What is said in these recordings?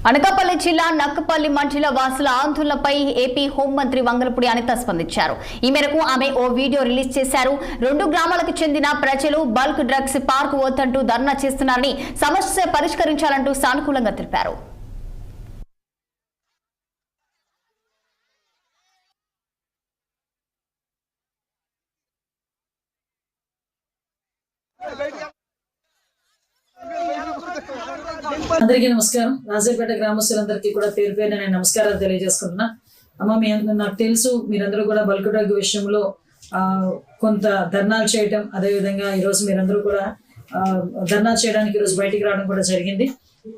అనకాపల్లి జిల్లా నక్కపల్లి మండల వాసుల ఆందోళనపై ఏపీ హోంమంత్రి వంగలపూడి అనిత స్పందించారు. ఈ మేరకు ఆమె ఓ వీడియో రిలీజ్ చేశారు. 2 గ్రామాలకు చెందిన ప్రజలు బల్క్ డ్రగ్స్ పార్క్ వద్దంటూ ధర్నా చేస్తున్నారని, సమస్య పరిష్కరించాలంటూ సానుకూలంగా తెలిపారు. అందరికీ నమస్కారం. రాజేపేట గ్రామస్తులందరికీ కూడా పేరు పేరున నేను నమస్కారాలు తెలియజేసుకుంటున్నా. అమ్మ, నాకు తెలుసు మీరందరూ కూడా బల్క్ డ్రగ్ విషయంలో కొంత ధర్నాలు చేయటం, అదేవిధంగా ఈరోజు మీరందరూ కూడా ధర్నా చేయడానికి ఈరోజు బయటికి రావడం కూడా జరిగింది.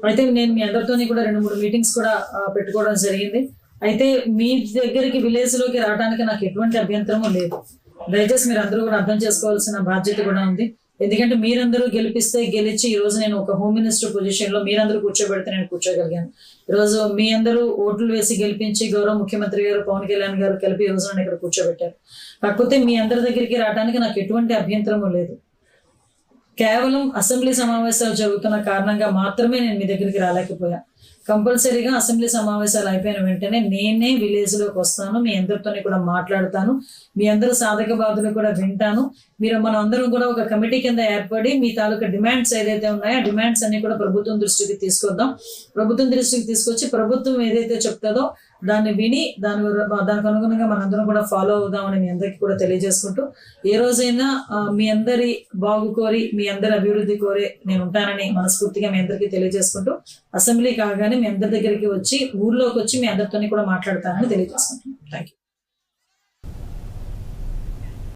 అయితే నేను మీ అందరితోని కూడా 2-3 మీటింగ్స్ కూడా పెట్టుకోవడం జరిగింది. అయితే మీ దగ్గరికి విలేజ్ లోకి రావడానికి నాకు ఎటువంటి అభ్యంతరము లేదు. దయచేసి మీరు అందరూ కూడా అర్థం చేసుకోవాల్సిన బాధ్యత కూడా ఉంది. ఎందుకంటే మీరందరూ గెలిచి ఈ రోజు నేను ఒక హోమ్ మినిస్టర్ పొజిషన్ లో మీరందరూ కూర్చోబెడితే నేను కూర్చోగలిగాను. ఈరోజు మీ అందరూ ఓట్లు వేసి గెలిపించి గౌరవ ముఖ్యమంత్రి గారు పవన్ కళ్యాణ్ గారు కలిపి ఈ రోజు నన్ను ఇక్కడ కూర్చోబెట్టారు. కాకపోతే మీ అందరి దగ్గరికి రావడానికి నాకు ఎటువంటి అభ్యంతరము లేదు. కేవలం అసెంబ్లీ సమావేశాలు జరుగుతున్న కారణంగా మాత్రమే నేను మీ దగ్గరికి రాలేకపోయా. కంపల్సరీగా అసెంబ్లీ సమావేశాలు అయిపోయిన వెంటనే నేనే విలేజ్ లోకి వస్తాను, మీ అందరితోని కూడా మాట్లాడతాను, మీ అందరూ సాధక బాధలు కూడా వింటాను. మనం అందరం కూడా ఒక కమిటీ కింద ఏర్పడి మీ తాలూకా డిమాండ్స్ ఏదైతే ఉన్నాయో ఆ డిమాండ్స్ అన్ని కూడా ప్రభుత్వం దృష్టికి తీసుకొద్దాం. ప్రభుత్వం దృష్టికి తీసుకొచ్చి ప్రభుత్వం ఏదైతే చెప్తుందో దాన్ని విని దానికి అనుగుణంగా మనందరం కూడా ఫాలో అవుదామని మీ అందరికీ కూడా తెలియజేసుకుంటూ, ఏ రోజైనా మీ అందరి బాగు కోరి మీ అందరి అభివృద్ధి కోరి నేను ఉంటానని మనస్ఫూర్తిగా మీ అందరికీ తెలియజేసుకుంటూ, అసెంబ్లీ కాగానే మీ అందరి దగ్గరికి వచ్చి ఊర్లోకి వచ్చి మీ అందరితోని కూడా మాట్లాడతానని తెలియజేసుకుంటున్నాను. Thank you.